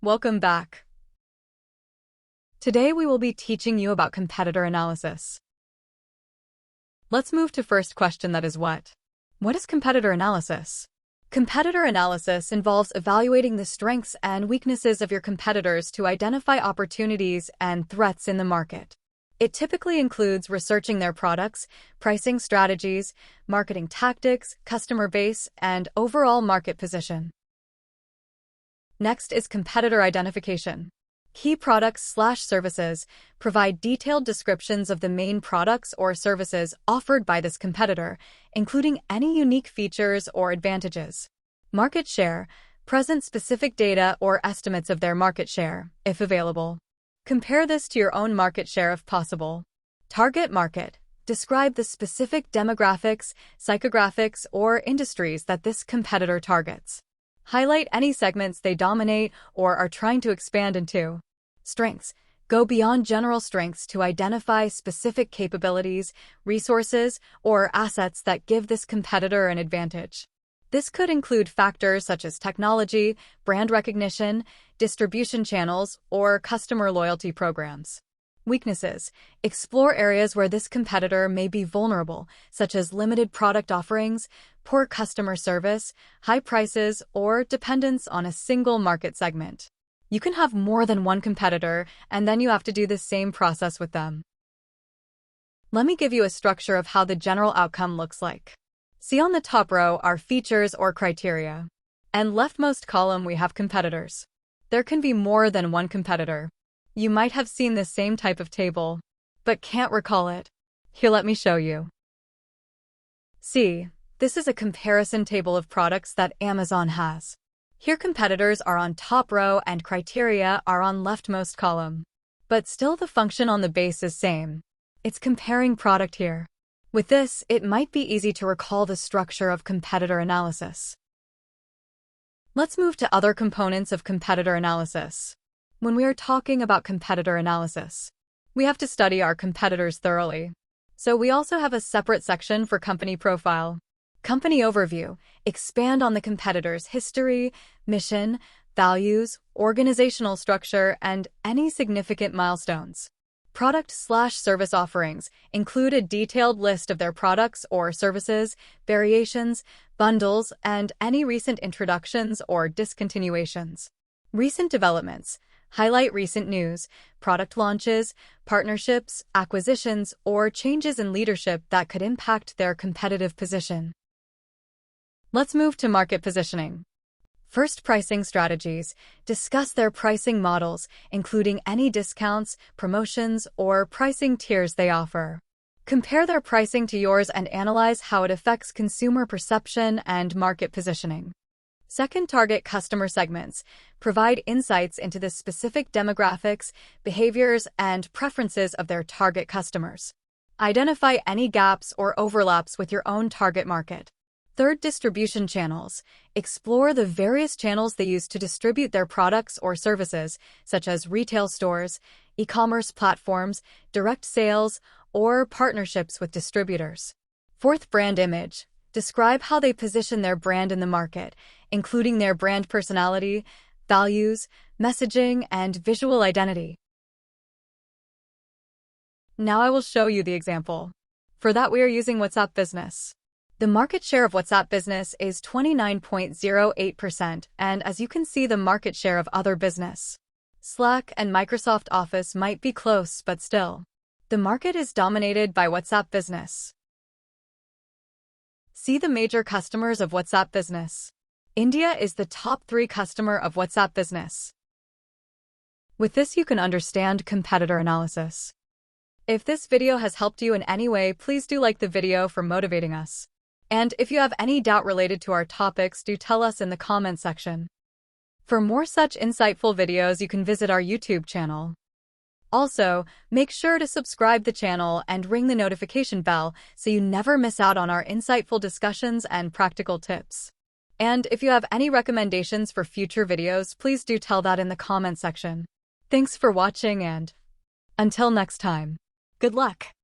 Welcome back. Today we will be teaching you about competitor analysis. Let's move to first question, that is what? What is competitor analysis? Competitor analysis involves evaluating the strengths and weaknesses of your competitors to identify opportunities and threats in the market. It typically includes researching their products, pricing strategies, marketing tactics, customer base, and overall market position. Next is competitor identification. Key products/services provide detailed descriptions of the main products or services offered by this competitor, including any unique features or advantages. Market share present specific data or estimates of their market share, if available. Compare this to your own market share if possible. Target market describe the specific demographics, psychographics, or industries that this competitor targets. Highlight any segments they dominate or are trying to expand into. Strengths go beyond general strengths to identify specific capabilities, resources, or assets that give this competitor an advantage. This could include factors such as technology, brand recognition, distribution channels, or customer loyalty programs. Weaknesses explore areas where this competitor may be vulnerable, such as limited product offerings, poor customer service, high prices, or dependence on a single market segment. You can have more than one competitor, and then you have to do the same process with them. Let me give you a structure of how the general outcome looks like. See, on the top row are features or criteria, and leftmost column we have competitors. There can be more than one competitor. You might have seen the same type of table, but can't recall it. Here, let me show you. See, this is a comparison table of products that Amazon has. Here, competitors are on top row and criteria are on leftmost column. But still the function on the base is same. It's comparing product here. With this, it might be easy to recall the structure of competitor analysis. Let's move to other components of competitor analysis. When we are talking about competitor analysis, we have to study our competitors thoroughly. So we also have a separate section for company profile. Company overview, expand on the competitor's history, mission, values, organizational structure, and any significant milestones. Product/service offerings include a detailed list of their products or services, variations, bundles, and any recent introductions or discontinuations. Recent developments highlight recent news, product launches, partnerships, acquisitions, or changes in leadership that could impact their competitive position. Let's move to market positioning. First, pricing strategies. Discuss their pricing models, including any discounts, promotions, or pricing tiers they offer. Compare their pricing to yours and analyze how it affects consumer perception and market positioning. Second, target customer segments. Provide insights into the specific demographics, behaviors, and preferences of their target customers. Identify any gaps or overlaps with your own target market. Third, distribution channels. Explore the various channels they use to distribute their products or services, such as retail stores, e-commerce platforms, direct sales, or partnerships with distributors. Fourth, brand image. Describe how they position their brand in the market, including their brand personality, values, messaging, and visual identity. Now I will show you the example. For that, we are using WhatsApp Business. The market share of WhatsApp Business is 29.08%, and as you can see, the market share of other business, Slack and Microsoft Office might be close, but still, the market is dominated by WhatsApp Business. See the major customers of WhatsApp Business. India is the top 3 customer of WhatsApp Business. With this, you can understand competitor analysis. If this video has helped you in any way, please do like the video for motivating us. And if you have any doubt related to our topics, do tell us in the comment section. For more such insightful videos, you can visit our YouTube channel. Also, make sure to subscribe the channel and ring the notification bell so you never miss out on our insightful discussions and practical tips. And if you have any recommendations for future videos, please do tell that in the comment section. Thanks for watching, and until next time, good luck!